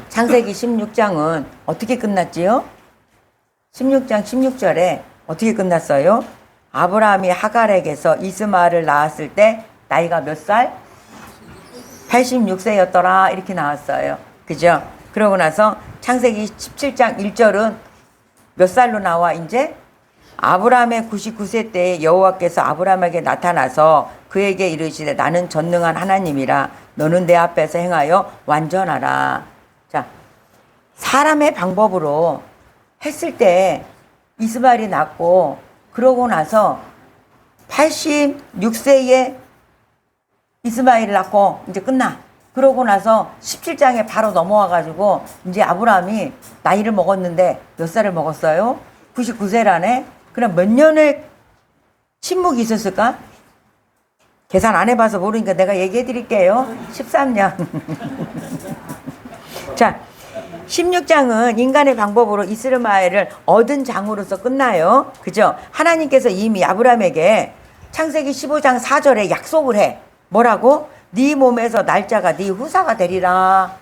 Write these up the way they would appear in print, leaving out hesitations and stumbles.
창세기 16장은 어떻게 끝났지요? 16장 16절에 어떻게 끝났어요? 아브라함이 하갈에게서 이스마엘을 낳았을 때 나이가 몇 살? 86세였더라 이렇게 나왔어요. 그죠? 그러고 나서 창세기 17장 1절은 몇 살로 나와 이제? 아브라함의 99세 때에 여호와께서 아브라함에게 나타나서 그에게 이르시되 나는 전능한 하나님이라 너는 내 앞에서 행하여 완전하라. 자, 사람의 방법으로 했을 때 이스마엘이 낳고 그러고 나서 86세에 이스마엘을 낳고 이제 끝나. 그러고 나서 17장에 바로 넘어와 가지고 이제 아브라함이 나이를 먹었는데 몇 살을 먹었어요? 99세라네. 그럼 몇 년의 침묵이 있었을까? 계산 안 해봐서 모르니까 내가 얘기해 드릴게요. 13년. 자, 16장은 인간의 방법으로 이스마엘을 얻은 장으로서 끝나요. 그죠? 하나님께서 이미 아브라함에게 창세기 15장 4절에 약속을 해. 뭐라고? 네 몸에서 날짜가 네 후사가 되리라.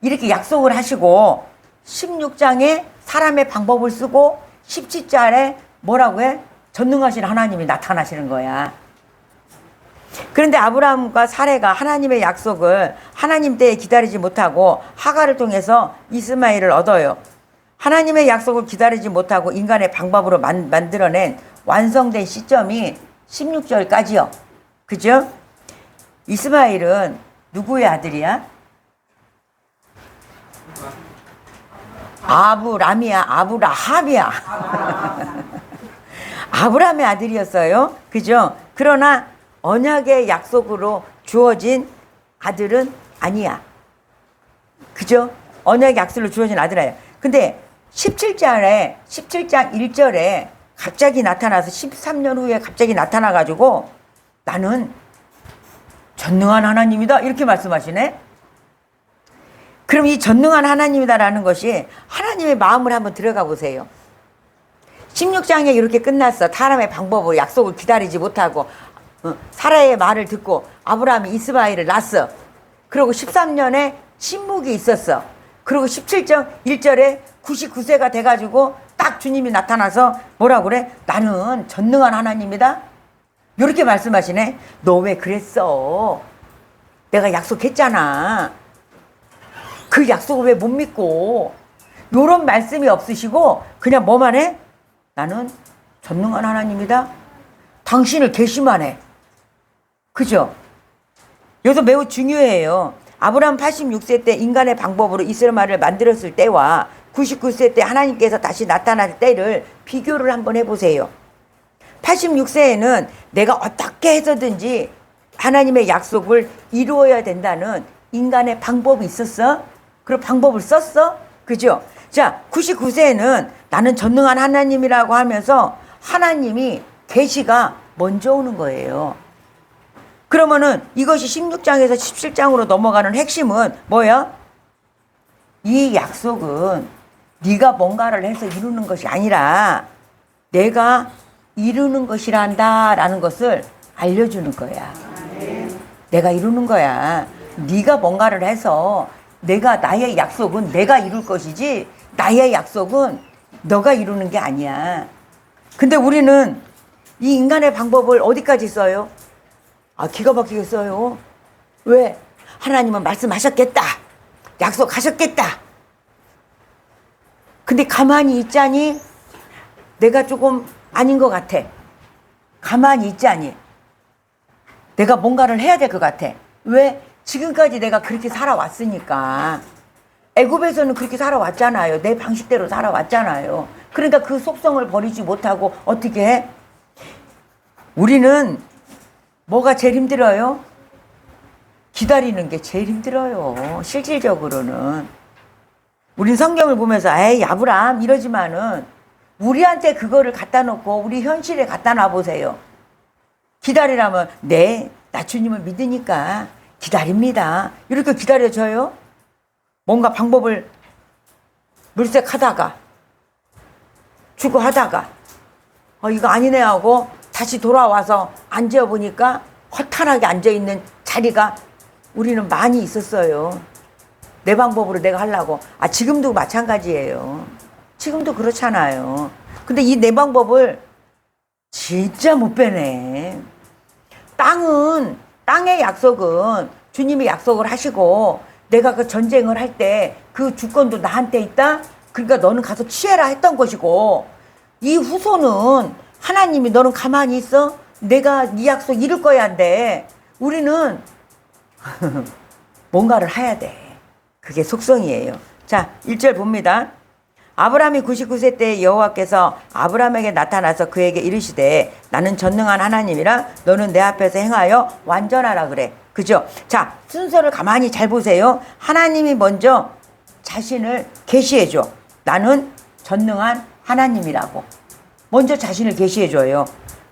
이렇게 약속을 하시고 16장에 사람의 방법을 쓰고 17절에 뭐라고 해? 전능하신 하나님이 나타나시는 거야. 그런데 아브라함과 사레가 하나님의 약속을 하나님 때에 기다리지 못하고 하갈을 통해서 이스마엘을 얻어요. 하나님의 약속을 기다리지 못하고 인간의 방법으로 만들어낸 완성된 시점이 16절까지요. 그죠? 이스마엘은 누구의 아들이야? 아브람이야. 아브라함이야. 아브람의 아들이었어요. 그죠? 그러나 언약의 약속으로 주어진 아들은 아니야. 그죠? 언약의 약속으로 주어진 아들 아니야. 근데 17장 1절에 갑자기 나타나서 13년 후에 갑자기 나타나가지고 나는 전능한 하나님이다. 이렇게 말씀하시네. 그럼 이 전능한 하나님이다라는 것이 하나님의 마음을 한번 들어가 보세요. 16장에 이렇게 끝났어. 사람의 방법으로 약속을 기다리지 못하고 사라의 말을 듣고 아브라함이 이스마엘을 낳았어. 그리고 13년에 침묵이 있었어. 그리고 17장 1절에 99세가 돼가지고 딱 주님이 나타나서 뭐라고 그래? 나는 전능한 하나님이다. 이렇게 말씀하시네. 너 왜 그랬어? 내가 약속했잖아. 그 약속을 왜 못 믿고? 요런 말씀이 없으시고 그냥 뭐만 해? 나는 전능한 하나님이다. 당신을 계시만 해. 그죠? 여기서 매우 중요해요. 아브라함 86세 때 인간의 방법으로 이스라엘을 만들었을 때와 99세 때 하나님께서 다시 나타날 때를 비교를 한번 해보세요. 86세에는 내가 어떻게 해서든지 하나님의 약속을 이루어야 된다는 인간의 방법이 있었어? 그런 방법을 썼어? 그죠? 자, 99세에는 나는 전능한 하나님이라고 하면서 하나님이 계시가 먼저 오는 거예요. 그러면은 이것이 16장에서 17장으로 넘어가는 핵심은 뭐야? 이 약속은 네가 뭔가를 해서 이루는 것이 아니라 내가 이루는 것이란다 라는 것을 알려주는 거야. 내가 이루는 거야. 네가 뭔가를 해서 나의 약속은 내가 이룰 것이지 나의 약속은 너가 이루는 게 아니야. 근데 우리는 이 인간의 방법을 어디까지 써요? 기가 막히게 써요. 왜? 하나님은 말씀하셨겠다. 약속하셨겠다. 근데 가만히 있자니 내가 조금 아닌 것 같아. 가만히 있자니 내가 뭔가를 해야 될 것 같아. 왜? 지금까지 내가 그렇게 살아왔으니까. 애굽에서는 그렇게 살아왔잖아요. 내 방식대로 살아왔잖아요. 그러니까 그 속성을 버리지 못하고 어떻게 해? 우리는 뭐가 제일 힘들어요? 기다리는 게 제일 힘들어요. 실질적으로는. 우린 성경을 보면서 에이 아브라함 이러지만은 우리한테 그거를 갖다 놓고 우리 현실에 갖다 놔보세요. 기다리라면 네, 나 주님을 믿으니까 기다립니다. 이렇게 기다려줘요? 뭔가 방법을 물색하다가 추구하다가 이거 아니네 하고 다시 돌아와서 앉아보니까 허탈하게 앉아있는 자리가 우리는 많이 있었어요. 내 방법으로 내가 하려고. 아, 지금도 마찬가지예요. 지금도 그렇잖아요. 근데 이 내 방법을 진짜 못 빼네. 땅의 약속은 주님이 약속을 하시고 내가 그 전쟁을 할 때 그 주권도 나한테 있다? 그러니까 너는 가서 취해라 했던 것이고, 이 후손은 하나님이 너는 가만히 있어? 내가 네 약속 이룰 거야 한데, 우리는 뭔가를 해야 돼. 그게 속성이에요. 자, 1절 봅니다. 아브라함이 99세 때 여호와께서 아브라함에게 나타나서 그에게 이르시되 나는 전능한 하나님이라 너는 내 앞에서 행하여 완전하라 그래. 그죠? 자, 순서를 가만히 잘 보세요. 하나님이 먼저 자신을 계시해 줘. 나는 전능한 하나님이라고 먼저 자신을 계시해 줘요.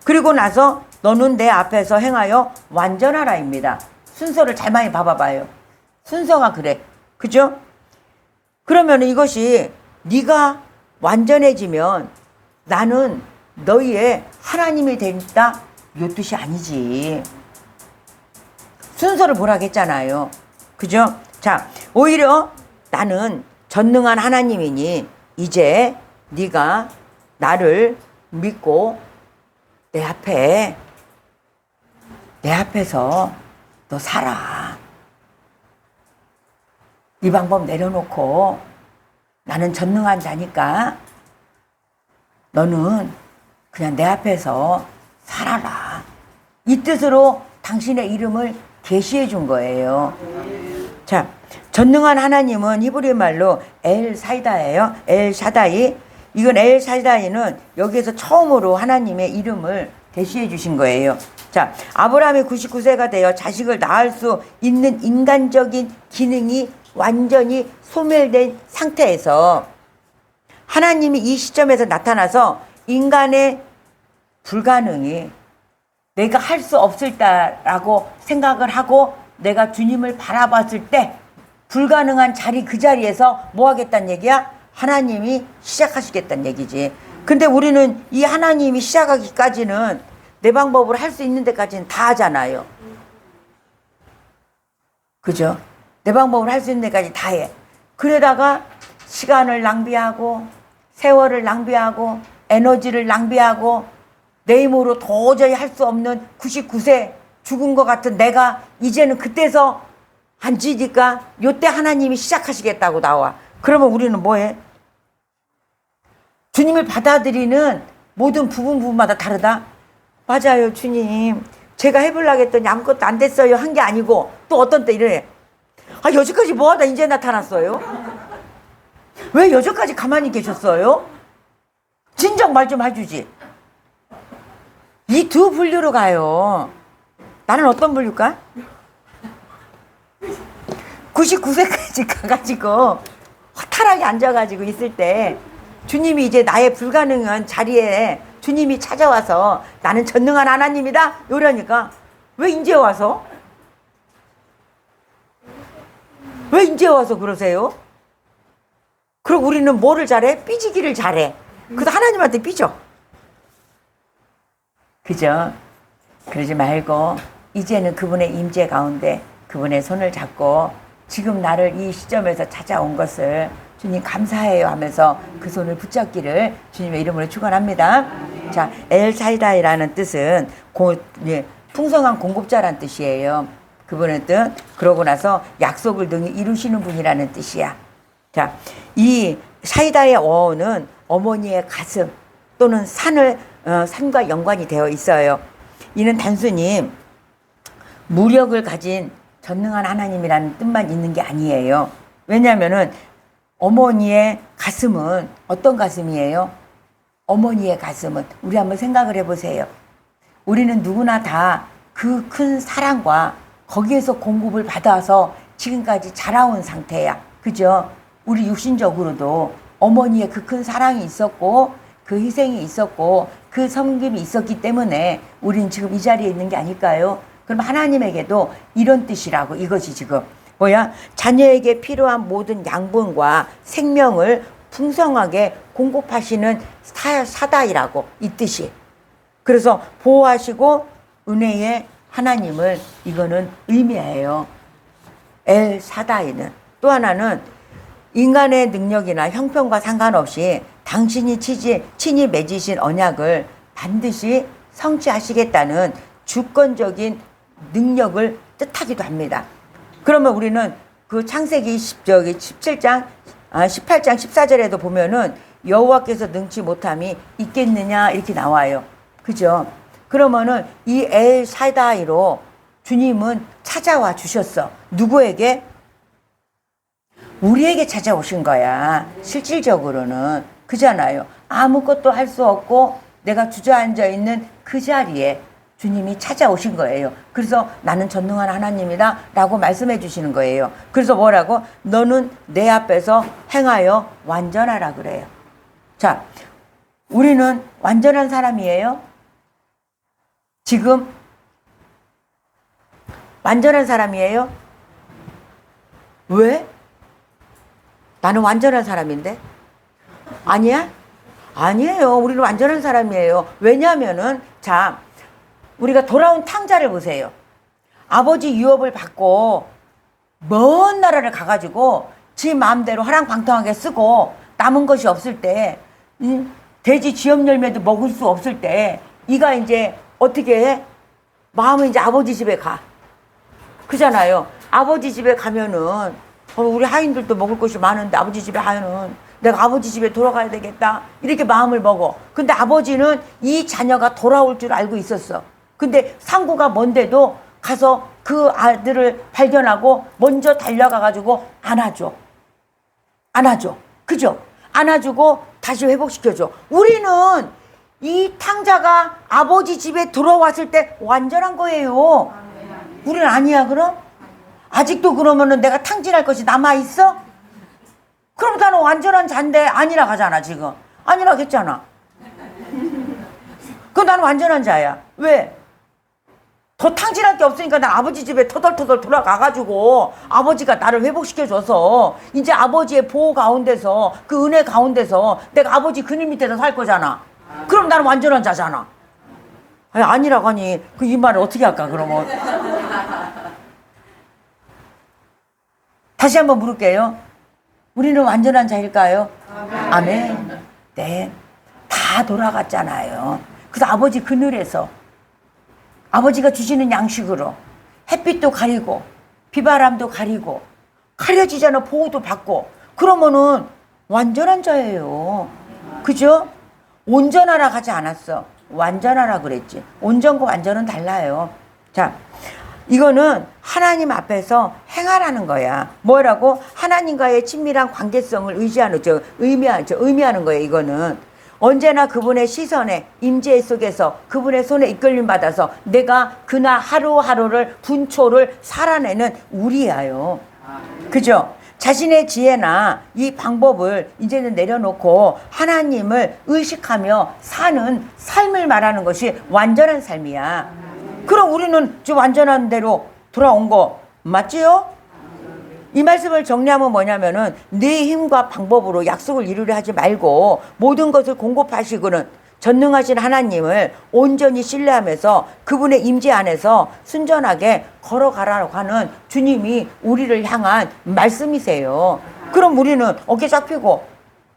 그리고 나서 너는 내 앞에서 행하여 완전하라입니다. 순서를 잘 많이 봐봐요. 순서가 그래. 그죠? 그러면 이것이 네가 완전해지면 나는 너희의 하나님이 된다, 이 뜻이 아니지. 순서를 보라고 했잖아요. 그죠? 자, 오히려 나는 전능한 하나님이니 이제 네가 나를 믿고 내 앞에서 너 살아. 이 방법 내려놓고 나는 전능한 자니까 너는 그냥 내 앞에서 살아라. 이 뜻으로 당신의 이름을 계시해 준 거예요. 자, 전능한 하나님은 히브리 말로 엘 사이다예요. 엘 샤다이. 이건 엘 샤다이는 여기에서 처음으로 하나님의 이름을 계시해 주신 거예요. 자, 아브라함이 99세가 되어 자식을 낳을 수 있는 인간적인 기능이 완전히 소멸된 상태에서 하나님이 이 시점에서 나타나서 인간의 불가능이 내가 할 수 없을 때라고 생각을 하고 내가 주님을 바라봤을 때 불가능한 자리 그 자리에서 뭐 하겠다는 얘기야? 하나님이 시작하시겠다는 얘기지. 근데 우리는 이 하나님이 시작하기까지는 내 방법으로 할 수 있는 데까지는 다 하잖아요. 그죠? 내 방법으로 할 수 있는 데까지 다 해. 그러다가 시간을 낭비하고 세월을 낭비하고 에너지를 낭비하고 내 힘으로 도저히 할 수 없는 99세 죽은 것 같은 내가 이제는 그때서 앉으니까 요때 하나님이 시작하시겠다고 나와. 그러면 우리는 뭐해? 주님을 받아들이는 모든 부분마다 다르다? 맞아요, 주님. 제가 해보려고 했더니 아무것도 안 됐어요. 한 게 아니고 또 어떤 때 이래. 아, 여지까지 뭐하다 이제 나타났어요? 왜 여지까지 가만히 계셨어요? 진작 말 좀 해주지. 이 두 분류로 가요. 나는 어떤 분류일까? 99세까지 가가지고 허탈하게 앉아가지고 있을 때 주님이 이제 나의 불가능한 자리에 주님이 찾아와서 나는 전능한 하나님이다 이러니까 왜 이제 와서? 왜 이제 와서 그러세요? 그리고 우리는 뭐를 잘해? 삐지기를 잘해. 그래서 하나님한테 삐져. 그죠? 그러지 말고 이제는 그분의 임재 가운데 그분의 손을 잡고 지금 나를 이 시점에서 찾아온 것을 주님 감사해요 하면서 그 손을 붙잡기를 주님의 이름으로 축원합니다. 자, 엘사이다이라는 뜻은 풍성한 공급자란 뜻이에요. 그분의 뜻. 그러고 나서 약속을 능히 이루시는 분이라는 뜻이야. 자, 이 사이다의 어원은 어머니의 가슴 또는 산과 연관이 되어 있어요. 이는 단순히 무력을 가진 전능한 하나님이라는 뜻만 있는 게 아니에요. 왜냐하면은 어머니의 가슴은 어떤 가슴이에요? 어머니의 가슴은 우리 한번 생각을 해보세요. 우리는 누구나 다 그 큰 사랑과 거기에서 공급을 받아서 지금까지 자라온 상태야. 그죠? 우리 육신적으로도 어머니의 그 큰 사랑이 있었고 그 희생이 있었고 그 섬김이 있었기 때문에 우리는 지금 이 자리에 있는 게 아닐까요? 그럼 하나님에게도 이런 뜻이라고. 이것이 지금 뭐야? 자녀에게 필요한 모든 양분과 생명을 풍성하게 공급하시는 사다이라고, 이 뜻이. 그래서 보호하시고 은혜의 하나님을 이거는 의미해요. 엘 사다이는. 또 하나는 인간의 능력이나 형편과 상관없이 당신이 친히 맺으신 언약을 반드시 성취하시겠다는 주권적인 능력을 뜻하기도 합니다. 그러면 우리는 그 창세기 18장 14절에도 보면은 여호와께서 능치 못함이 있겠느냐 이렇게 나와요. 그죠? 그러면은 이 엘 샤다이로 주님은 찾아와 주셨어. 누구에게? 우리에게 찾아오신 거야. 실질적으로는. 그잖아요. 아무것도 할 수 없고 내가 주저앉아 있는 그 자리에 주님이 찾아오신 거예요. 그래서 나는 전능한 하나님이다 라고 말씀해 주시는 거예요. 그래서 뭐라고? 너는 내 앞에서 행하여 완전하라 그래요. 자, 우리는 완전한 사람이에요? 지금 완전한 사람이에요? 왜? 나는 완전한 사람인데? 아니야? 아니에요. 우리는 완전한 사람이에요. 왜냐하면은 자, 우리가 돌아온 탕자를 보세요. 아버지 유업을 받고 먼 나라를 가가지고 지 마음대로 허랑방탕하게 쓰고 남은 것이 없을 때 돼지 쥐염 열매도 먹을 수 없을 때 이가 이제 어떻게 해? 마음은 이제 아버지 집에 가. 그잖아요. 아버지 집에 가면은 우리 하인들도 먹을 것이 많은데 아버지 집에 하면은 내가 아버지 집에 돌아가야 되겠다 이렇게 마음을 먹어. 근데 아버지는 이 자녀가 돌아올 줄 알고 있었어. 근데 상구가 먼데도 가서 그 아들을 발견하고 먼저 달려가가지고 안아줘. 그죠? 안아주고 다시 회복시켜줘. 우리는 이 탕자가 아버지 집에 들어왔을 때 완전한 거예요. 우리는 아니야 그럼? 아직도 그러면은 내가 탕진할 것이 남아있어? 그럼 나는 완전한 자인데 아니라 가잖아 지금. 아니라 했잖아. 그럼 나는 완전한 자야. 왜? 더 탕진할 게 없으니까 난 아버지 집에 터덜터덜 돌아가가지고 아버지가 나를 회복시켜줘서 이제 아버지의 보호 가운데서 그 은혜 가운데서 내가 아버지 그늘 밑에서 살 거잖아. 그럼 나는 완전한 자잖아. 아니, 아니라고 하니 그 이 말을 어떻게 할까 그러면. 다시 한번 물을게요. 우리는 완전한 자일까요? 아멘. 네. 다 돌아갔잖아요. 그래서 아버지 그늘에서 아버지가 주시는 양식으로 햇빛도 가리고 비바람도 가리고 가려지잖아. 보호도 받고. 그러면은 완전한 자예요. 그죠? 온전하라 하지 않았어. 완전하라 그랬지. 온전과 완전은 달라요. 자, 이거는 하나님 앞에서 행하라는 거야. 뭐라고? 하나님과의 친밀한 관계성을 의미하는 거예요. 이거는 언제나 그분의 시선에 임재 속에서 그분의 손에 이끌림 받아서 내가 그날 하루하루를 분초를 살아내는 우리야요. 그죠? 자신의 지혜나 이 방법을 이제는 내려놓고 하나님을 의식하며 사는 삶을 말하는 것이 완전한 삶이야. 그럼 우리는 지금 완전한 대로 돌아온 거 맞지요? 이 말씀을 정리하면 뭐냐면은 네 힘과 방법으로 약속을 이루려 하지 말고 모든 것을 공급하시고는 전능하신 하나님을 온전히 신뢰하면서 그분의 임재 안에서 순전하게 걸어가라고 하는 주님이 우리를 향한 말씀이세요. 그럼 우리는 어깨 쫙 펴고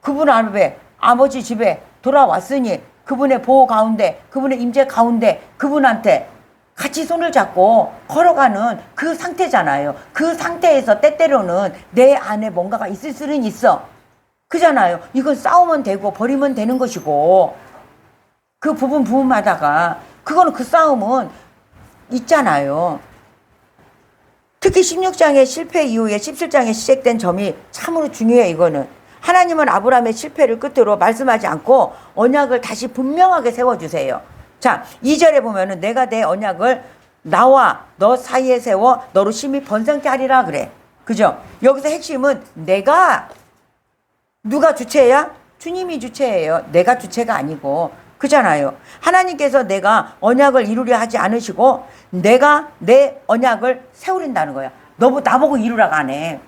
그분 앞에 아버지 집에 돌아왔으니 그분의 보호 가운데 그분의 임재 가운데 그분한테 같이 손을 잡고 걸어가는 그 상태잖아요. 그 상태에서 때때로는 내 안에 뭔가가 있을 수는 있어. 그잖아요. 이건 싸우면 되고 버리면 되는 것이고 그 부분마다가 그거는 그 싸움은 있잖아요. 특히 16장의 실패 이후에 17장에 시작된 점이 참으로 중요해. 이거는 하나님은 아브라함의 실패를 끝으로 말씀하지 않고 언약을 다시 분명하게 세워주세요. 자, 2절에 보면은 내가 내 언약을 나와 너 사이에 세워 너로 심히 번성케 하리라 그래. 그죠? 여기서 핵심은 내가 누가 주체야? 주님이 주체예요. 내가 주체가 아니고. 그잖아요. 하나님께서 내가 언약을 이루려 하지 않으시고 내가 내 언약을 세우린다는 거야. 나보고 이루라고 안 해.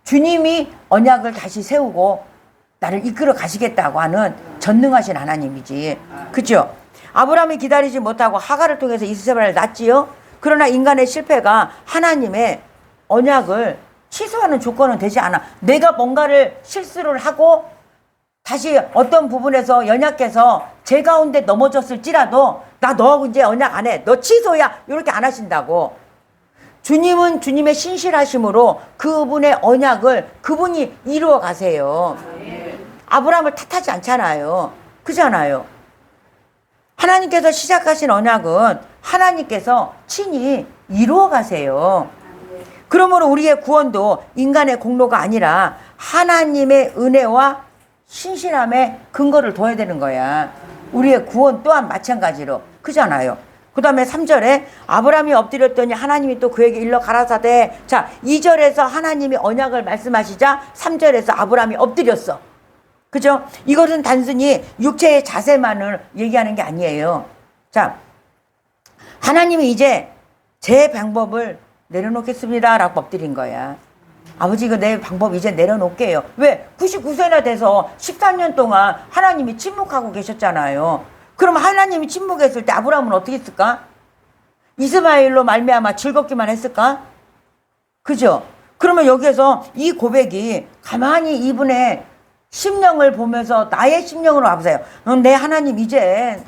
주님이 언약을 다시 세우고 나를 이끌어 가시겠다고 하는 전능하신 하나님이지. 그죠? 아브라함이 기다리지 못하고 하갈을 통해서 이스라엘을 낳지요. 그러나 인간의 실패가 하나님의 언약을 취소하는 조건은 되지 않아. 내가 뭔가를 실수를 하고 다시 어떤 부분에서 연약해서 제 가운데 넘어졌을지라도 나 너하고 이제 언약 안 해. 너 취소야. 이렇게 안 하신다고. 주님은 주님의 신실하심으로 그분의 언약을 그분이 이루어 가세요. 아브라함을 탓하지 않잖아요. 그잖아요. 하나님께서 시작하신 언약은 하나님께서 친히 이루어 가세요. 그러므로 우리의 구원도 인간의 공로가 아니라 하나님의 은혜와 신실함에 근거를 둬야 되는 거야. 우리의 구원 또한 마찬가지로. 그잖아요. 그 다음에 3절에 아브라함이 엎드렸더니 하나님이 또 그에게 일러 가라사대. 자, 2절에서 하나님이 언약을 말씀하시자 3절에서 아브라함이 엎드렸어. 그죠? 이것은 단순히 육체의 자세만을 얘기하는 게 아니에요. 자, 하나님이 이제 제 방법을 내려놓겠습니다 라고 엎드린 거야. 아버지, 이거 내 방법 이제 내려놓을게요. 왜? 99세나 돼서 13년 동안 하나님이 침묵하고 계셨잖아요. 그럼 하나님이 침묵했을 때 아브라함은 어떻게 했을까? 이스마엘로 말미암아 즐겁기만 했을까? 그죠? 그러면 여기에서 이 고백이 가만히 이분의 심령을 보면서 나의 심령으로 와보세요. 내 하나님 이제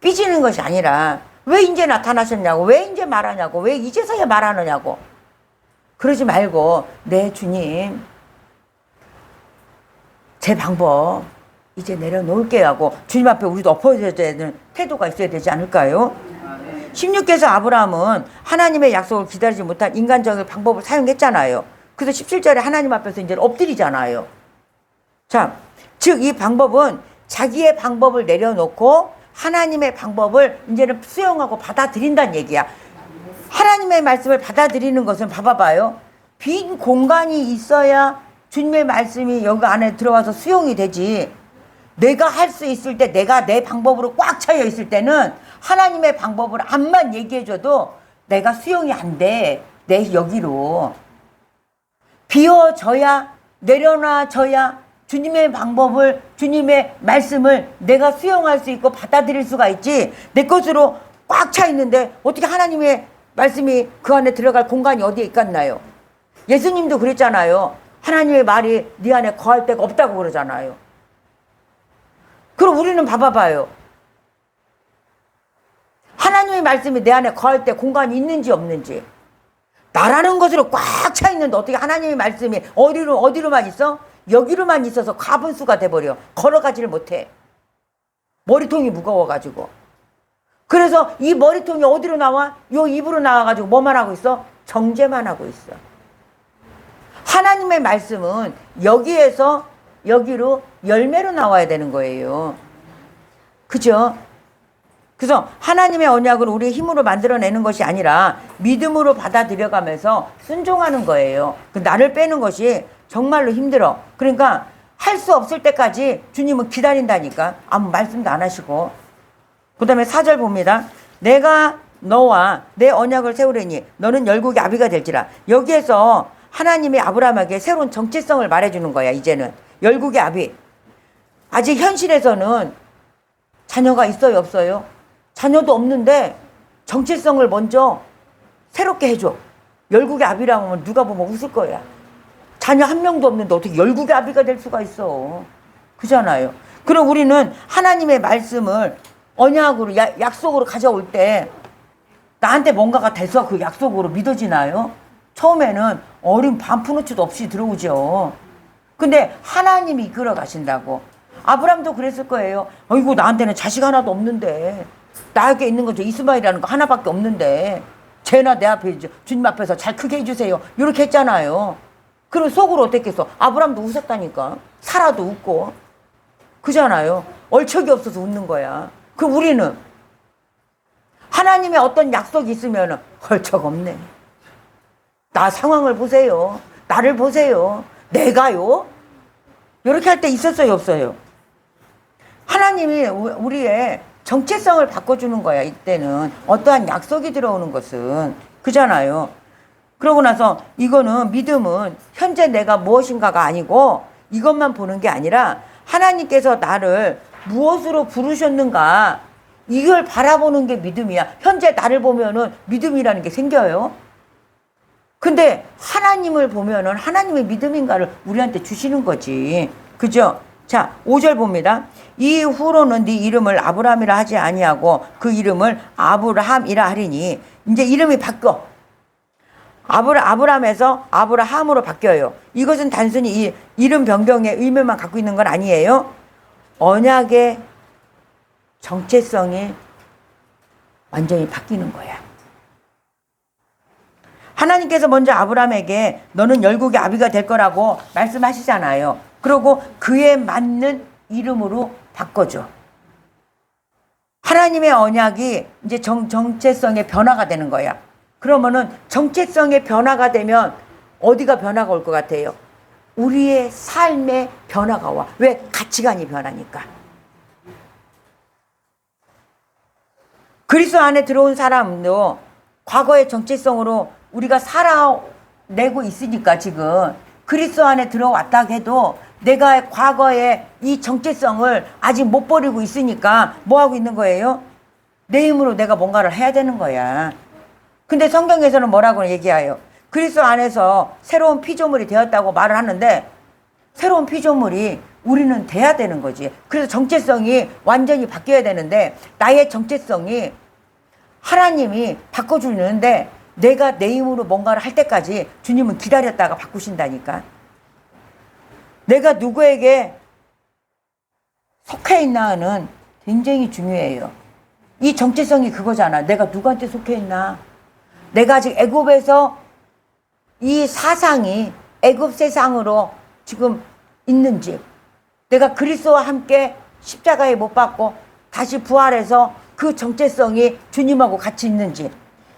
삐지는 것이 아니라 왜 이제 나타나셨냐고, 왜 이제 말하냐고, 왜 이제서야 말하느냐고. 그러지 말고 내 주님 제 방법 이제 내려놓을게요 하고 주님 앞에 우리도 엎어져야 되는 태도가 있어야 되지 않을까요? 16절에서 아브라함은 하나님의 약속을 기다리지 못한 인간적인 방법을 사용했잖아요. 그래서 17절에 하나님 앞에서 이제 엎드리잖아요. 자, 즉 이 방법은 자기의 방법을 내려놓고 하나님의 방법을 이제는 수용하고 받아들인다는 얘기야. 하나님의 말씀을 받아들이는 것은 봐봐요. 빈 공간이 있어야 주님의 말씀이 여기 안에 들어와서 수용이 되지. 내가 할 수 있을 때, 내가 내 방법으로 꽉 차여 있을 때는 하나님의 방법을 암만 얘기해줘도 내가 수용이 안 돼. 내 여기로. 비워져야, 내려놔져야 주님의 방법을, 주님의 말씀을 내가 수용할 수 있고 받아들일 수가 있지. 내 것으로 꽉 차 있는데 어떻게 하나님의 말씀이 그 안에 들어갈 공간이 어디에 있겠나요? 예수님도 그랬잖아요. 하나님의 말이 네 안에 거할 데가 없다고 그러잖아요. 그럼 우리는 봐봐요. 하나님의 말씀이 내 안에 거할 때 공간이 있는지 없는지. 나라는 것으로 꽉 차 있는데 어떻게 하나님의 말씀이 어디로만 있어? 여기로만 있어서 가분수가 돼버려. 걸어가지를 못해. 머리통이 무거워가지고. 그래서 이 머리통이 어디로 나와? 요 입으로 나와가지고 뭐만 하고 있어? 정죄만 하고 있어. 하나님의 말씀은 여기에서 여기로 열매로 나와야 되는 거예요. 그죠? 그래서 하나님의 언약을 우리의 힘으로 만들어내는 것이 아니라 믿음으로 받아들여가면서 순종하는 거예요. 나를 빼는 것이 정말로 힘들어. 그러니까 할 수 없을 때까지 주님은 기다린다니까. 아무 말씀도 안 하시고. 그 다음에 4절 봅니다. 내가 너와 내 언약을 세우려니 너는 열국의 아비가 될지라. 여기에서 하나님이 아브라함에게 새로운 정체성을 말해주는 거야. 이제는 열국의 아비. 아직 현실에서는 자녀가 있어요 없어요? 자녀도 없는데 정체성을 먼저 새롭게 해줘. 열국의 아비라고 하면 누가 보면 웃을 거야. 자녀 한 명도 없는데 어떻게 열국의 아비가 될 수가 있어. 그잖아요. 그럼 우리는 하나님의 말씀을 언약으로 약속으로 가져올 때 나한테 뭔가가 돼서 그 약속으로 믿어지나요? 처음에는 어린 반푸너치도 없이 들어오죠. 근데 하나님이 이끌어 가신다고. 아브람도 그랬을 거예요. 어이구, 나한테는 자식 하나도 없는데, 나에게 있는 건 저 이스마엘이라는 거 하나밖에 없는데 쟤나 내 앞에 주님 앞에서 잘 크게 해주세요. 이렇게 했잖아요. 그럼 속으로 어떻게 했어? 아브람도 웃었다니까. 사라도 웃고. 그잖아요. 얼척이 없어서 웃는 거야. 그 우리는 하나님의 어떤 약속이 있으면 얼척 없네. 나 상황을 보세요. 나를 보세요. 내가요? 이렇게 할 때 있었어요 없어요? 하나님이 우리의 정체성을 바꿔주는 거야. 이때는 어떠한 약속이 들어오는 것은. 그잖아요. 그러고 나서 이거는 믿음은 현재 내가 무엇인가가 아니고 이것만 보는 게 아니라 하나님께서 나를 무엇으로 부르셨는가 이걸 바라보는 게 믿음이야. 현재 나를 보면은 믿음이라는 게 생겨요. 근데 하나님을 보면은 하나님의 믿음인가를 우리한테 주시는 거지. 그죠? 자, 5절 봅니다. 이후로는 네 이름을 아브라함이라 하지 아니하고 그 이름을 아브라함이라 하리니. 이제 이름이 바뀌어. 아브라함에서 아브라함으로 바뀌어요. 이것은 단순히 이 이름 변경의 의미만 갖고 있는 건 아니에요. 언약의 정체성이 완전히 바뀌는 거야. 하나님께서 먼저 아브라함에게 너는 열국의 아비가 될 거라고 말씀하시잖아요. 그리고 그에 맞는 이름으로 바꿔줘. 하나님의 언약이 이제 정체성의 변화가 되는 거야. 그러면은 정체성의 변화가 되면 어디가 변화가 올 것 같아요? 우리의 삶의 변화가 와. 왜? 가치관이 변하니까. 그리스도 안에 들어온 사람도 과거의 정체성으로 우리가 살아내고 있으니까 지금 그리스도 안에 들어왔다 해도 내가 과거의 이 정체성을 아직 못 버리고 있으니까 뭐 하고 있는 거예요? 내 힘으로 내가 뭔가를 해야 되는 거야. 근데 성경에서는 뭐라고 얘기해요? 그리스도 안에서 새로운 피조물이 되었다고 말을 하는데 새로운 피조물이 우리는 돼야 되는 거지. 그래서 정체성이 완전히 바뀌어야 되는데 나의 정체성이 하나님이 바꿔주는데 내가 내 힘으로 뭔가를 할 때까지 주님은 기다렸다가 바꾸신다니까. 내가 누구에게 속해 있나는 굉장히 중요해요. 이 정체성이 그거잖아. 내가 누구한테 속해 있나. 내가 아직 애굽에서 이 사상이 애굽 세상으로 지금 있는지, 내가 그리스도와 함께 십자가에 못 박고 다시 부활해서 그 정체성이 주님하고 같이 있는지,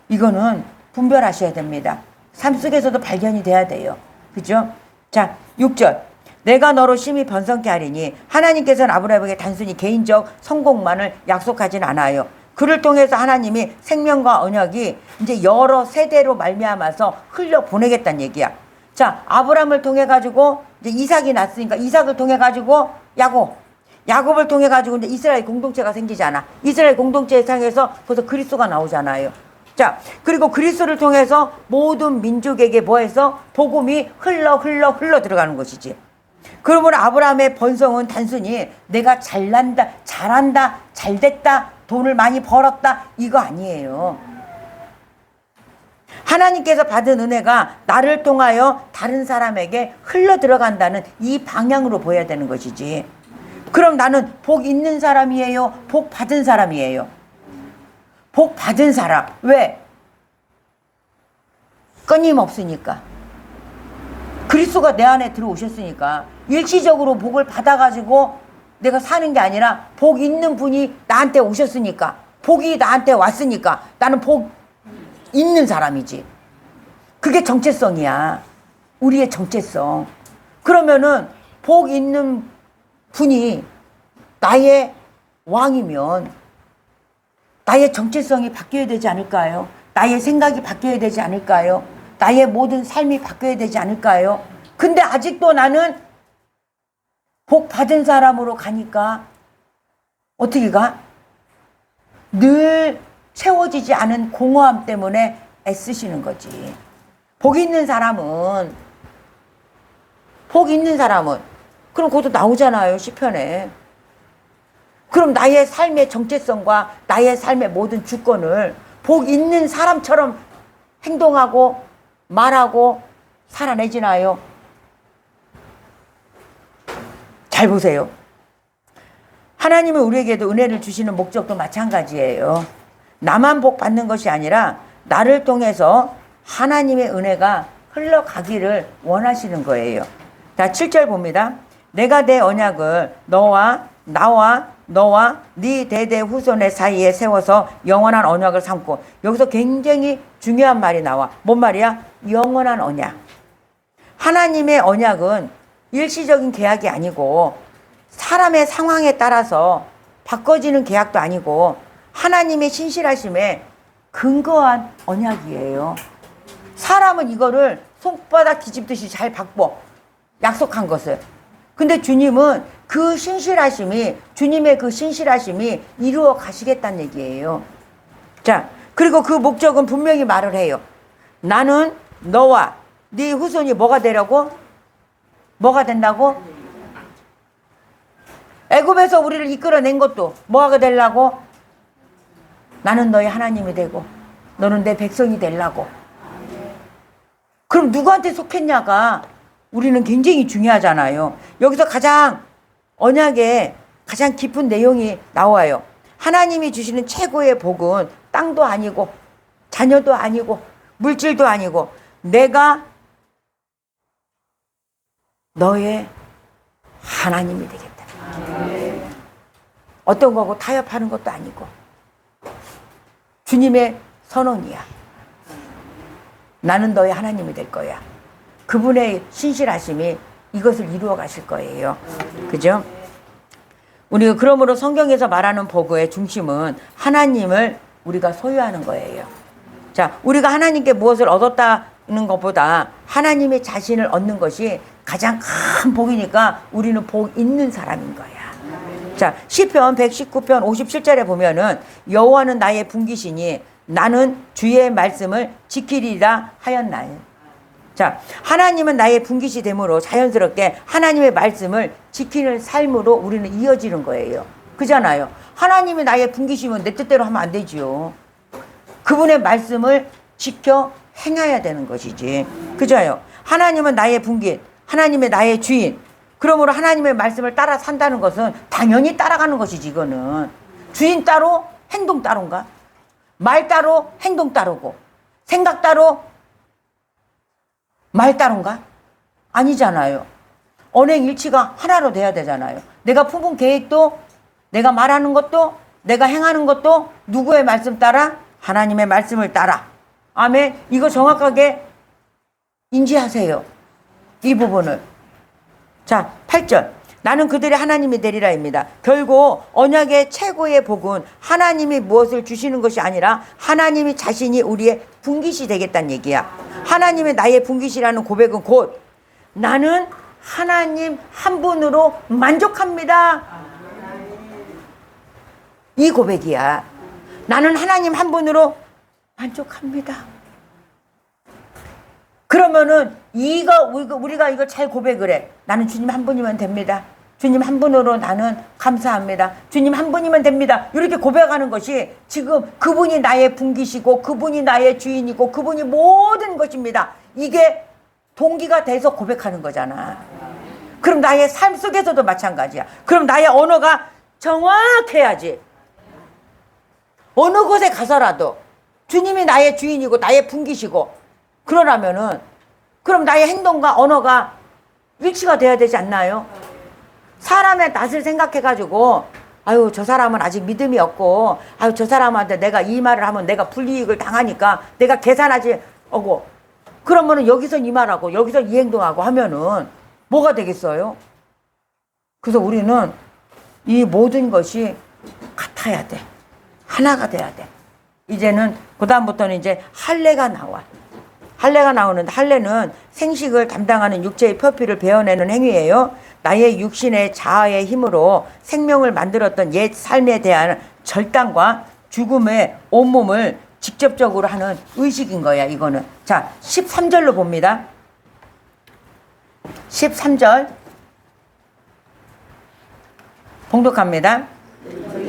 이거는 분별하셔야 됩니다. 삶 속에서도 발견이 돼야 돼요. 그죠? 자, 6절. 내가 너로 심히 번성케 하리니. 하나님께서는 아브라함에게 단순히 개인적 성공만을 약속하진 않아요. 그를 통해서 하나님이 생명과 언약이 이제 여러 세대로 말미암아서 흘려 보내겠다는 얘기야. 자, 아브라함을 통해 가지고 이제 이삭이 났으니까 이삭을 통해 가지고 야곱을 통해 가지고 이제 이스라엘 공동체가 생기잖아. 이스라엘 공동체에 상해서 벌써 그리스도가 나오잖아요. 자, 그리고 그리스도를 통해서 모든 민족에게 뭐해서 복음이 흘러 들어가는 것이지. 그러면 아브라함의 번성은 단순히 내가 잘난다, 잘한다, 잘됐다, 돈을 많이 벌었다, 이거 아니에요. 하나님께서 받은 은혜가 나를 통하여 다른 사람에게 흘러 들어간다는 이 방향으로 보여야 되는 것이지. 그럼 나는 복 있는 사람이에요? 복 받은 사람이에요? 복 받은 사람. 왜? 끊임없으니까. 그리스도가 내 안에 들어오셨으니까 일시적으로 복을 받아가지고 내가 사는 게 아니라 복 있는 분이 나한테 오셨으니까, 복이 나한테 왔으니까 나는 복 있는 사람이지. 그게 정체성이야. 우리의 정체성. 그러면은 복 있는 분이 나의 왕이면 나의 정체성이 바뀌어야 되지 않을까요? 나의 생각이 바뀌어야 되지 않을까요? 나의 모든 삶이 바뀌어야 되지 않을까요? 근데 아직도 나는 복 받은 사람으로 가니까 어떻게 가? 늘 채워지지 않은 공허함 때문에 애쓰시는 거지. 복 있는 사람은 그럼 그것도 나오잖아요, 시편에. 그럼 나의 삶의 정체성과 나의 삶의 모든 주권을 복 있는 사람처럼 행동하고 말하고 살아내지나요? 잘 보세요. 하나님은 우리에게도 은혜를 주시는 목적도 마찬가지예요. 나만 복 받는 것이 아니라 나를 통해서 하나님의 은혜가 흘러가기를 원하시는 거예요. 자, 7절 봅니다. 내가 내 언약을 너와 네 대대 후손의 사이에 세워서 영원한 언약을 삼고. 여기서 굉장히 중요한 말이 나와. 뭔 말이야? 영원한 언약. 하나님의 언약은 일시적인 계약이 아니고 사람의 상황에 따라서 바꿔지는 계약도 아니고 하나님의 신실하심에 근거한 언약이에요. 사람은 이거를 손바닥 뒤집듯이 잘 바꿔, 약속한 것을. 근데 주님은 그 신실하심이, 주님의 그 신실하심이 이루어 가시겠다는 얘기예요. 자, 그리고 그 목적은 분명히 말을 해요. 나는 너와 네 후손이 뭐가 되려고? 뭐가 된다고? 애굽에서 우리를 이끌어낸 것도 뭐가 되려고? 나는 너의 하나님이 되고 너는 내 백성이 되려고. 그럼 누구한테 속했냐가 우리는 굉장히 중요하잖아요. 여기서 가장 언약의 가장 깊은 내용이 나와요. 하나님이 주시는 최고의 복은 땅도 아니고 자녀도 아니고 물질도 아니고 내가 너의 하나님이 되겠다. 어떤 거고 타협하는 것도 아니고 주님의 선언이야. 나는 너의 하나님이 될 거야. 그분의 신실하심이 이것을 이루어 가실 거예요. 그죠? 우리가 그러므로 성경에서 말하는 복의 중심은 하나님을 우리가 소유하는 거예요. 자, 우리가 하나님께 무엇을 얻었다는 것보다 하나님의 자신을 얻는 것이 가장 큰 복이니까 우리는 복 있는 사람인 거야. 자, 시편 119편 57절에 보면은 여호와는 나의 분기시니 나는 주의 말씀을 지키리라 하였나니. 자, 하나님은 나의 분기시 되므로 자연스럽게 하나님의 말씀을 지키는 삶으로 우리는 이어지는 거예요. 그잖아요. 하나님이 나의 분기시면 내 뜻대로 하면 안 되지요. 그분의 말씀을 지켜 행해야 되는 것이지. 그죠요. 하나님은 나의 분기, 하나님의 나의 주인. 그러므로 하나님의 말씀을 따라 산다는 것은 당연히 따라가는 것이지. 이거는 주인 따로 행동 따로인가? 말 따로 행동 따르고 생각 따로 말 따로인가? 아니잖아요. 언행일치가 하나로 돼야 되잖아요. 내가 품은 계획도 내가 말하는 것도 내가 행하는 것도 누구의 말씀 따라? 하나님의 말씀을 따라. 아멘. 이거 정확하게 인지하세요. 이 부분을. 자, 8절. 나는 그들의 하나님이 되리라입니다. 결국 언약의 최고의 복은 하나님이 무엇을 주시는 것이 아니라 하나님이 자신이 우리의 분깃이 되겠다는 얘기야. 하나님의 나의 분깃이라는 고백은 곧 나는 하나님 한 분으로 만족합니다. 이 고백이야. 나는 하나님 한 분으로 만족합니다. 그러면은 우리가 이걸 잘 고백을 해. 나는 주님 한 분이면 됩니다. 주님 한 분으로 나는 감사합니다. 주님 한 분이면 됩니다. 이렇게 고백하는 것이 지금 그분이 나의 분깃이고 그분이 나의 주인이고 그분이 모든 것입니다. 이게 동기가 돼서 고백하는 거잖아. 그럼 나의 삶 속에서도 마찬가지야. 그럼 나의 언어가 정확해야지. 어느 곳에 가서라도 주님이 나의 주인이고 나의 분깃이고 그러라면은 그럼 나의 행동과 언어가 일치가 돼야 되지 않나요? 사람의 낯을 생각해가지고 아유 저 사람은 아직 믿음이 없고 아유 저 사람한테 내가 이 말을 하면 내가 불이익을 당하니까 내가 계산하지 하고 그러면은 여기선 이 말하고 여기선 이 행동하고 하면은 뭐가 되겠어요? 그래서 우리는 이 모든 것이 같아야 돼. 하나가 돼야 돼. 이제는 그다음부터는 이제 할례가 나와. 할례가 나오는데 할례는 생식을 담당하는 육체의 표피를 베어내는 행위예요. 나의 육신의 자아의 힘으로 생명을 만들었던 옛 삶에 대한 절단과 죽음의 온몸을 직접적으로 하는 의식인 거야. 이거는. 자, 13절로 봅니다. 13절 봉독합니다.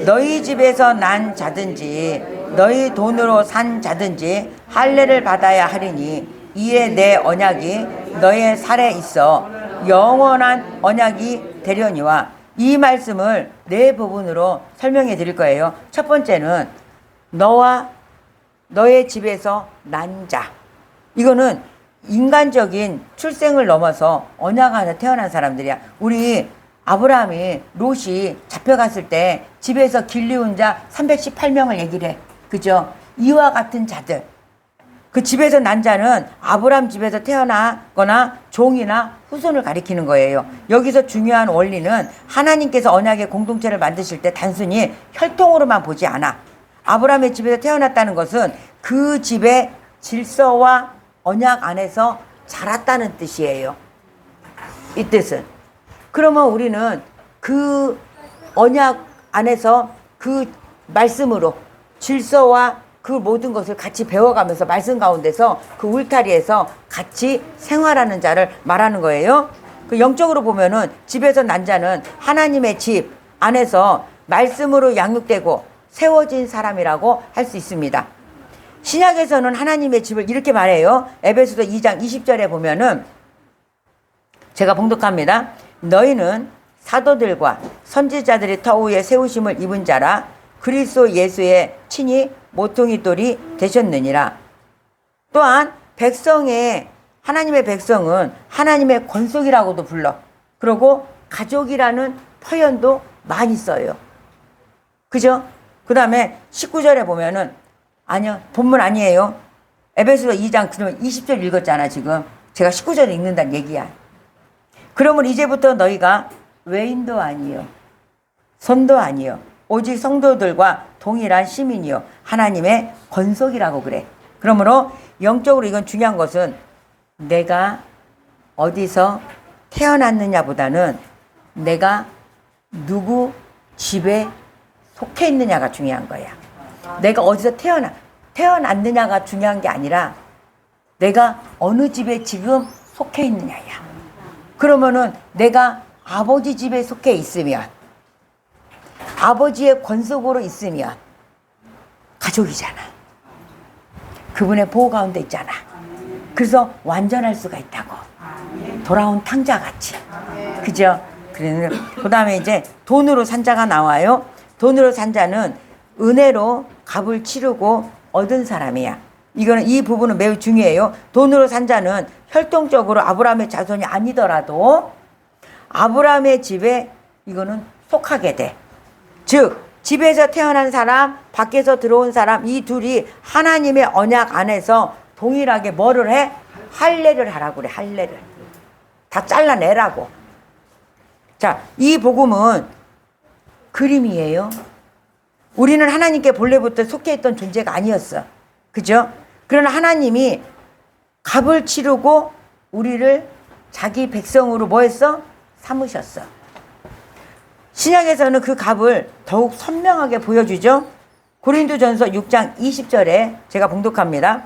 너희 집에서 난 자든지 너희 돈으로 산 자든지 할례를 받아야 하리니 이에 내 언약이 너의 살에 있어 영원한 언약이 되려니와. 이 말씀을 네 부분으로 설명해 드릴 거예요. 첫 번째는 너와 너의 집에서 난 자. 이거는 인간적인 출생을 넘어서 언약 안에 태어난 사람들이야. 우리 아브라함이 롯이 잡혀갔을 때 집에서 길리운 자 318명을 얘기를 해. 그죠? 이와 같은 자들. 그 집에서 난 자는 아브라함 집에서 태어나거나 종이나 후손을 가리키는 거예요. 여기서 중요한 원리는 하나님께서 언약의 공동체를 만드실 때 단순히 혈통으로만 보지 않아. 아브라함의 집에서 태어났다는 것은 그 집의 질서와 언약 안에서 자랐다는 뜻이에요. 이 뜻은. 그러면 우리는 그 언약 안에서 그 말씀으로 질서와 그 모든 것을 같이 배워가면서 말씀 가운데서 그 울타리에서 같이 생활하는 자를 말하는 거예요. 그 영적으로 보면은 집에서 난 자는 하나님의 집 안에서 말씀으로 양육되고 세워진 사람이라고 할 수 있습니다. 신약에서는 하나님의 집을 이렇게 말해요. 에베소서 2장 20절에 보면은 제가 봉독합니다. 너희는 사도들과 선지자들의 터 위에 세우심을 입은 자라 그리스도 예수의 친히 모퉁이 돌이 되셨느니라. 또한 하나님의 백성은 하나님의 권속이라고도 불러. 그리고 가족이라는 표현도 많이 써요. 그죠? 그 다음에 19절에 보면은 아니요, 본문 아니에요. 에베소서 2장 그러면 20절 읽었잖아 지금. 제가 19절 읽는다는 얘기야. 그러면 이제부터 너희가 외인도 아니요 손도 아니요 오직 성도들과 동일한 시민이요 하나님의 권속이라고 그래. 그러므로 영적으로 이건 중요한 것은 내가 어디서 태어났느냐보다는 내가 누구 집에 속해 있느냐가 중요한 거야. 내가 어디서 태어났느냐가 중요한 게 아니라 내가 어느 집에 지금 속해 있느냐야. 그러면은 내가 아버지 집에 속해 있으면 아버지의 권속으로 있으면 가족이잖아. 그분의 보호 가운데 있잖아. 그래서 완전할 수가 있다고. 돌아온 탕자같이. 그죠? 그 다음에 이제 돈으로 산 자가 나와요. 돈으로 산 자는 은혜로 값을 치르고 얻은 사람이야. 이 부분은 매우 중요해요. 돈으로 산 자는 혈통적으로 아브라함의 자손이 아니더라도 아브라함의 집에 이거는 속하게 돼. 즉 집에서 태어난 사람, 밖에서 들어온 사람 이 둘이 하나님의 언약 안에서 동일하게 뭐를 해? 할례를 하라고 그래. 할례를. 다 잘라내라고. 자, 이 복음은 그림이에요. 우리는 하나님께 본래부터 속해 있던 존재가 아니었어. 그죠? 그러나 하나님이 값을 치르고 우리를 자기 백성으로 뭐 했어? 삼으셨어. 신약에서는 그 값을 더욱 선명하게 보여주죠. 고린도전서 6장 20절에 제가 봉독합니다.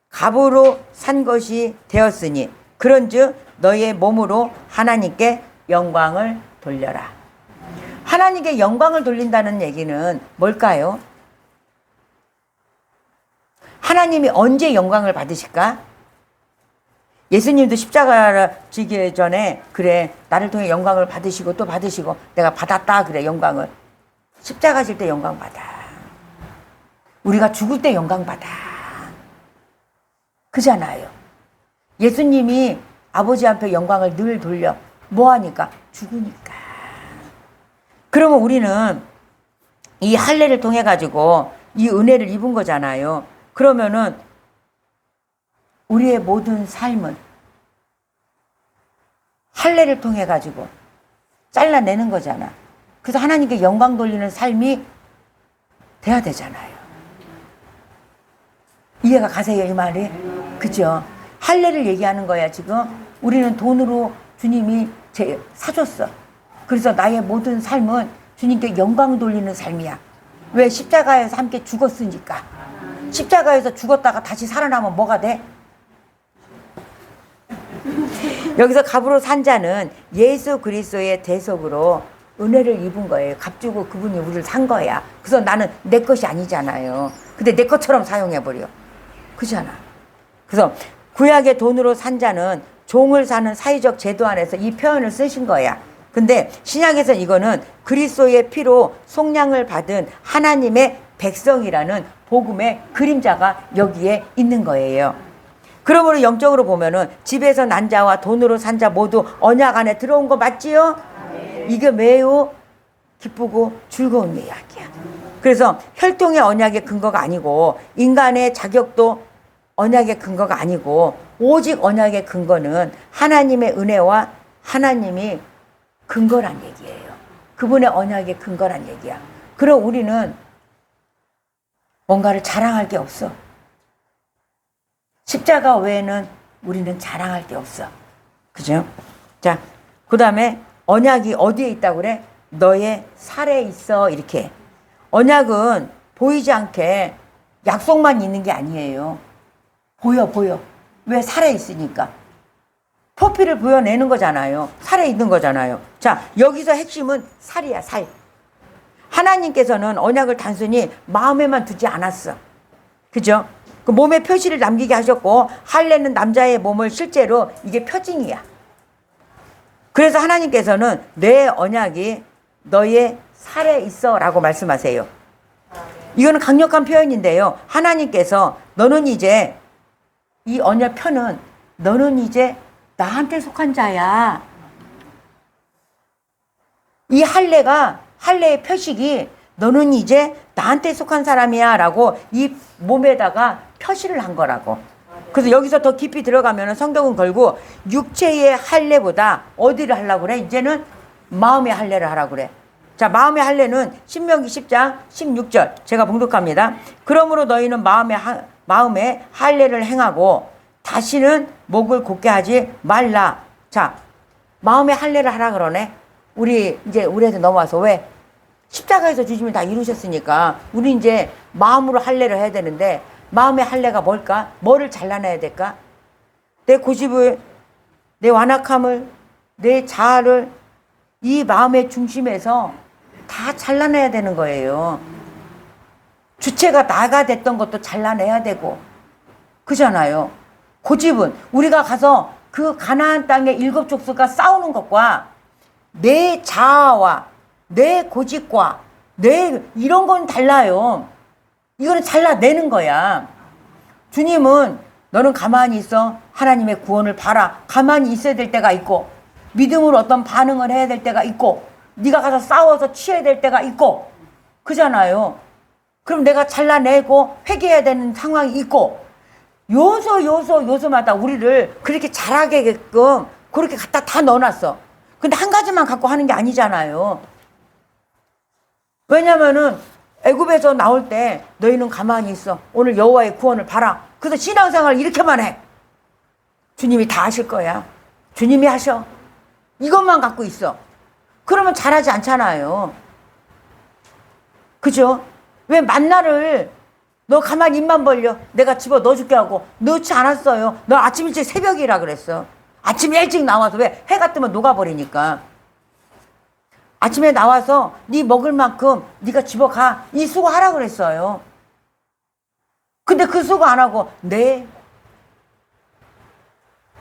값으로 산 것이 되었으니 그런즉 너희의 몸으로 하나님께 영광을 돌려라. 하나님께 영광을 돌린다는 얘기는 뭘까요? 하나님이 언제 영광을 받으실까? 예수님도 십자가를 지기 전에 그래 나를 통해 영광을 받으시고 또 받으시고 내가 받았다 그래 영광을. 십자가 질 때 영광 받아. 우리가 죽을 때 영광 받아. 그잖아요. 예수님이 아버지 앞에 영광을 늘 돌려. 뭐하니까? 죽으니까. 그러면 우리는 이 할례를 통해 가지고 이 은혜를 입은 거잖아요. 그러면은 우리의 모든 삶은 할례를 통해 가지고 잘라내는 거잖아. 그래서 하나님께 영광 돌리는 삶이 돼야 되잖아요. 이해가 가세요 이 말이? 그죠? 할례를 얘기하는 거야 지금. 우리는 돈으로 주님이 사줬어. 그래서 나의 모든 삶은 주님께 영광 돌리는 삶이야. 왜? 십자가에서 함께 죽었으니까. 십자가에서 죽었다가 다시 살아나면 뭐가 돼? 여기서 값으로 산 자는 예수 그리스도의 대속으로 은혜를 입은 거예요. 값 주고 그분이 우리를 산 거야. 그래서 나는 내 것이 아니잖아요. 근데 내 것처럼 사용해버려. 그잖아. 그래서 구약의 돈으로 산 자는 종을 사는 사회적 제도 안에서 이 표현을 쓰신 거야. 근데 신약에서 이거는 그리스도의 피로 속량을 받은 하나님의 백성이라는 복음의 그림자가 여기에 있는 거예요. 그러므로 영적으로 보면은 집에서 난 자와 돈으로 산 자 모두 언약 안에 들어온 거 맞지요? 이게 매우 기쁘고 즐거운 이야기야. 그래서 혈통의 언약의 근거가 아니고 인간의 자격도 언약의 근거가 아니고 오직 언약의 근거는 하나님의 은혜와 하나님이 근거란 얘기예요. 그분의 언약의 근거란 얘기야. 그럼 우리는 뭔가를 자랑할 게 없어. 십자가 외에는 우리는 자랑할 게 없어. 그죠? 자, 그 다음에 언약이 어디에 있다고 그래? 너의 살에 있어. 이렇게. 언약은 보이지 않게 약속만 있는 게 아니에요. 보여. 왜? 살아있으니까. 표피를 보여내는 거잖아요. 살아있는 거잖아요. 자, 여기서 핵심은 살이야, 살. 하나님께서는 언약을 단순히 마음에만 두지 않았어. 그죠? 그 몸에 표시를 남기게 하셨고, 할례는 남자의 몸을 실제로 이게 표징이야. 그래서 하나님께서는 내 언약이 너의 살에 있어 라고 말씀하세요. 이거는 강력한 표현인데요. 하나님께서 너는 이제 이 언약 편은 너는 이제 나한테 속한 자야. 이 할례의 표식이 너는 이제 나한테 속한 사람이야 라고 이 몸에다가 표시를 한 거라고. 그래서 여기서 더 깊이 들어가면 성경은 결국 육체의 할례보다 어디를 하려고 그래? 이제는 마음의 할례를 하라고 그래. 자, 마음의 할례는 신명기 10장 16절 제가 봉독합니다. 그러므로 너희는 마음에 할례를 행하고 다시는 목을 곧게 하지 말라. 자, 마음의 할례를 하라 그러네. 우리한테 넘어와서 왜? 십자가에서 주님이 다 이루셨으니까 우리 이제 마음으로 할례를 해야 되는데 마음의 할례가 뭘까? 뭐를 잘라내야 될까? 내 고집을, 내 완악함을, 내 자아를 이 마음의 중심에서 다 잘라내야 되는 거예요. 주체가 나가 됐던 것도 잘라내야 되고 그잖아요. 고집은 우리가 가서 그 가나안 땅의 7 족속과 싸우는 것과 내 자아와 내 고집과 이런 건 달라요. 이거는 잘라내는 거야. 주님은 너는 가만히 있어. 하나님의 구원을 봐라. 가만히 있어야 될 때가 있고 믿음으로 어떤 반응을 해야 될 때가 있고 네가 가서 싸워서 취해야 될 때가 있고 그잖아요. 그럼 내가 잘라내고 회개해야 되는 상황이 있고 요소마다 우리를 그렇게 잘하게끔 그렇게 갖다 다 넣어놨어. 근데 한 가지만 갖고 하는 게 아니잖아요. 왜냐면은 애굽에서 나올 때 너희는 가만히 있어. 오늘 여호와의 구원을 봐라. 그래서 신앙생활 이렇게만 해. 주님이 다 하실 거야. 주님이 하셔. 이것만 갖고 있어. 그러면 잘하지 않잖아요. 그죠? 왜 만나를 너 가만히 입만 벌려. 내가 집어 넣어줄게 하고 넣지 않았어요. 너 아침 일찍 새벽이라 그랬어. 아침 일찍 나와서 왜? 해가 뜨면 녹아버리니까. 아침에 나와서 네 먹을 만큼 네가 집어가. 이 수고하라 그랬어요. 근데 그 수고 안 하고 네.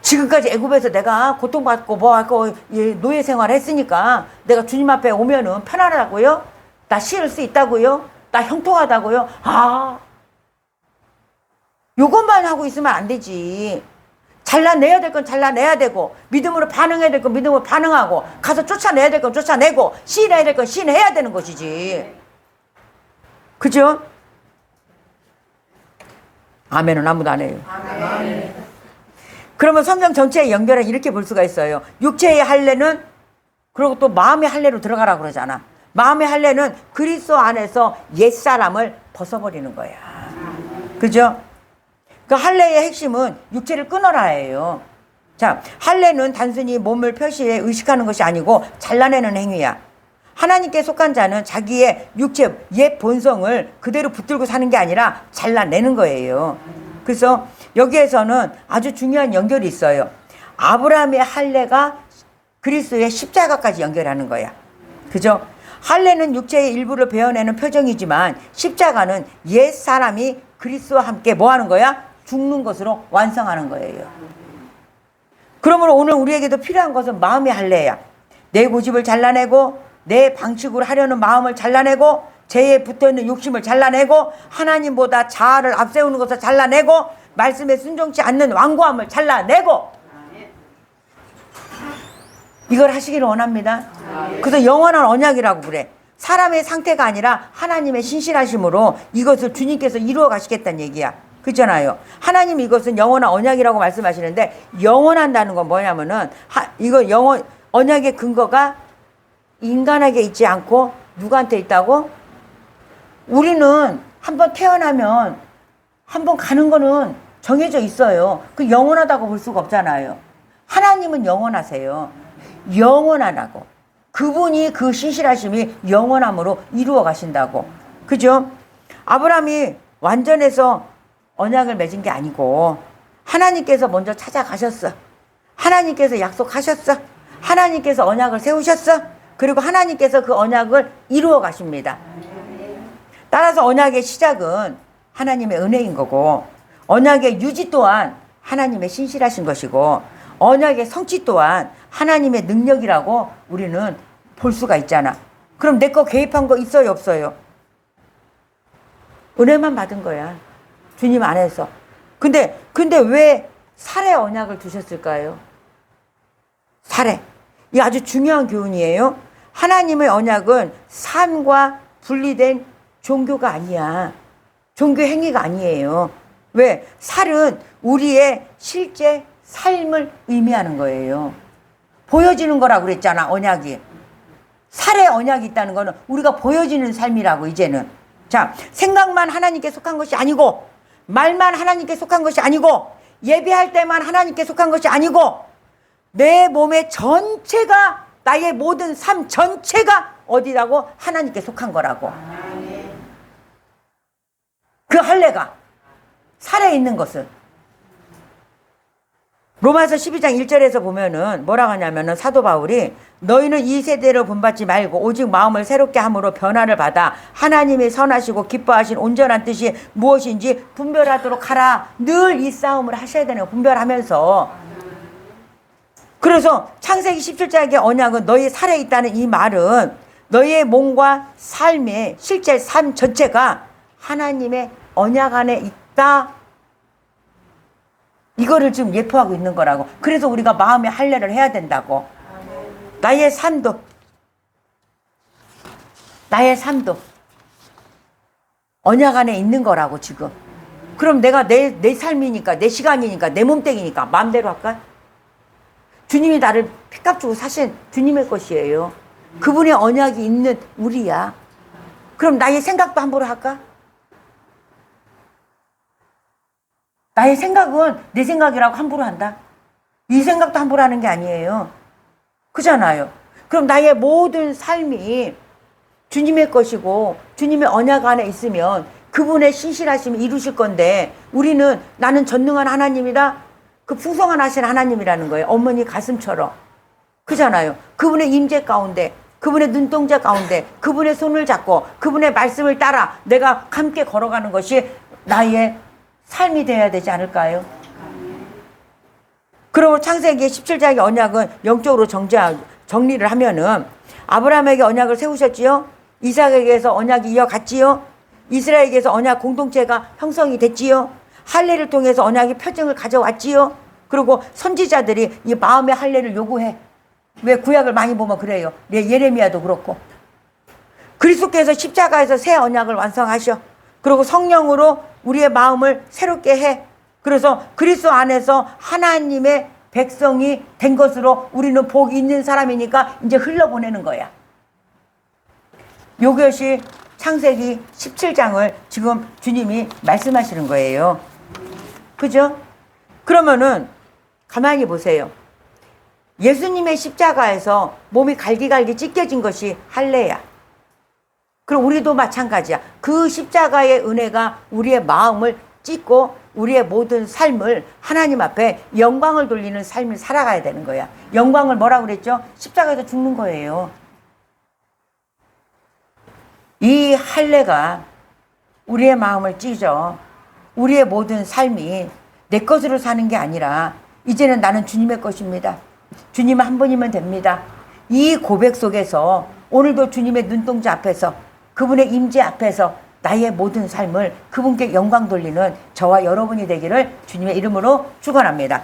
지금까지 애굽에서 내가 고통받고 뭐하고 노예 생활 했으니까 내가 주님 앞에 오면은 편안하다고요? 나 쉴 수 있다고요? 나 형통하다고요? 요것만 하고 있으면 안 되지. 잘라내야 될 건 잘라내야 되고 믿음으로 반응해야 될 건 믿음으로 반응하고 가서 쫓아내야 될 건 쫓아내고 시인해야 될 건 시인해야 되는 것이지. 그죠? 아멘은 아무도 안 해요. 아멘. 그러면 성경 전체의 연결은 이렇게 볼 수가 있어요. 육체의 할례는 그리고 또 마음의 할례로 들어가라 그러잖아. 마음의 할례는 그리스도 안에서 옛사람을 벗어버리는 거야. 그죠? 그 할례의 핵심은 육체를 끊어라예요. 자, 할례는 단순히 몸을 표시해 의식하는 것이 아니고 잘라내는 행위야. 하나님께 속한 자는 자기의 육체, 옛 본성을 그대로 붙들고 사는 게 아니라 잘라내는 거예요. 그래서 여기에서는 아주 중요한 연결이 있어요. 아브라함의 할례가 그리스도의 십자가까지 연결하는 거야. 그죠? 할례는 육체의 일부를 베어내는 표정이지만 십자가는 옛 사람이 그리스도와 함께 뭐 하는 거야? 죽는 것으로 완성하는 거예요. 그러므로 오늘 우리에게도 필요한 것은 마음의 할례야. 내 고집을 잘라내고 내 방식으로 하려는 마음을 잘라내고 죄에 붙어있는 욕심을 잘라내고 하나님보다 자아를 앞세우는 것을 잘라내고 말씀에 순종치 않는 완고함을 잘라내고 이걸 하시기를 원합니다. 그래서 영원한 언약이라고 그래. 사람의 상태가 아니라 하나님의 신실하심으로 이것을 주님께서 이루어 가시겠다는 얘기야. 그렇잖아요. 하나님 이것은 영원한 언약이라고 말씀하시는데 영원한다는 건 뭐냐면은 언약의 근거가 인간에게 있지 않고 누구한테 있다고? 우리는 한번 태어나면 한번 가는 거는 정해져 있어요. 그 영원하다고 볼 수가 없잖아요. 하나님은 영원하세요. 영원하다고. 그분이 그 신실하심이 영원함으로 이루어 가신다고. 그죠? 아브라함이 완전해서 언약을 맺은 게 아니고 하나님께서 먼저 찾아가셨어. 하나님께서 약속하셨어. 하나님께서 언약을 세우셨어. 그리고 하나님께서 그 언약을 이루어 가십니다. 따라서 언약의 시작은 하나님의 은혜인 거고, 언약의 유지 또한 하나님의 신실하신 것이고, 언약의 성취 또한 하나님의 능력이라고 우리는 볼 수가 있잖아. 그럼 내 거 개입한 거 있어요, 없어요? 은혜만 받은 거야, 주님 안에서. 근데 왜 살의 언약을 두셨을까요? 살해. 이 아주 중요한 교훈이에요. 하나님의 언약은 삶과 분리된 종교가 아니야. 종교 행위가 아니에요. 왜? 살은 우리의 실제 삶을 의미하는 거예요. 보여지는 거라고 그랬잖아, 언약이. 살의 언약이 있다는 거는 우리가 보여지는 삶이라고, 이제는. 자, 생각만 하나님께 속한 것이 아니고, 말만 하나님께 속한 것이 아니고, 예배할 때만 하나님께 속한 것이 아니고, 내 몸의 전체가, 나의 모든 삶 전체가 어디라고? 하나님께 속한 거라고. 그 할례가 살에 있는 것은. 로마서 12장 1절에서 보면은 뭐라고 하냐면은 사도 바울이 너희는 이 세대를 본받지 말고 오직 마음을 새롭게 함으로 변화를 받아 하나님의 선하시고 기뻐하신 온전한 뜻이 무엇인지 분별하도록 하라. 늘 이 싸움을 하셔야 되는 거, 분별하면서. 그래서 창세기 17장의 언약은 너희 살에 있다는 이 말은 너희의 몸과 삶의 실제 삶 전체가 하나님의 언약 안에 있다, 이거를 지금 예표하고 있는 거라고. 그래서 우리가 마음의 할례를 해야 된다고. 나의 삶도 언약 안에 있는 거라고 지금. 그럼 내가 내 삶이니까, 내 시간이니까, 내 몸뚱이니까 마음대로 할까? 주님이 나를 피값 주고 사신 주님의 것이에요. 그분의 언약이 있는 우리야. 그럼 나의 생각도 함부로 할까? 나의 생각은 내 생각이라고 함부로 한다? 이 생각도 함부로 하는 게 아니에요. 그잖아요. 그럼 나의 모든 삶이 주님의 것이고 주님의 언약 안에 있으면 그분의 신실하심을 이루실 건데, 우리는 나는 전능한 하나님이다, 그 풍성한 하신 하나님이라는 거예요. 어머니 가슴처럼. 그잖아요. 그분의 임재 가운데, 그분의 눈동자 가운데, 그분의 손을 잡고 그분의 말씀을 따라 내가 함께 걸어가는 것이 나의 삶이 되어야 되지 않을까요? 그리고 창세기 17장의 언약은 영적으로 정리를 하면은 아브라함에게 언약을 세우셨지요. 이삭에게서 언약이 이어갔지요. 이스라엘에게서 언약 공동체가 형성이 됐지요. 할례를 통해서 언약의 표징을 가져왔지요. 그리고 선지자들이 이 마음의 할례를 요구해. 왜? 구약을 많이 보면 그래요. 예레미야도 그렇고. 그리스도께서 십자가에서 새 언약을 완성하셔. 그리고 성령으로 우리의 마음을 새롭게 해. 그래서 그리스도 안에서 하나님의 백성이 된 것으로 우리는 복 있는 사람이니까 이제 흘러보내는 거야. 이것이 창세기 17장을 지금 주님이 말씀하시는 거예요. 그죠? 그러면은 가만히 보세요. 예수님의 십자가에서 몸이 갈기갈기 찢겨진 것이 할례야. 그럼 우리도 마찬가지야. 그 십자가의 은혜가 우리의 마음을 찢고 우리의 모든 삶을 하나님 앞에 영광을 돌리는 삶을 살아가야 되는 거야. 영광을 뭐라고 그랬죠? 십자가에서 죽는 거예요. 이 할례가 우리의 마음을 찢어 우리의 모든 삶이 내 것으로 사는 게 아니라 이제는 나는 주님의 것입니다. 주님 한 분이면 됩니다. 이 고백 속에서 오늘도 주님의 눈동자 앞에서, 그분의 임재 앞에서 나의 모든 삶을 그분께 영광 돌리는 저와 여러분이 되기를 주님의 이름으로 축원합니다.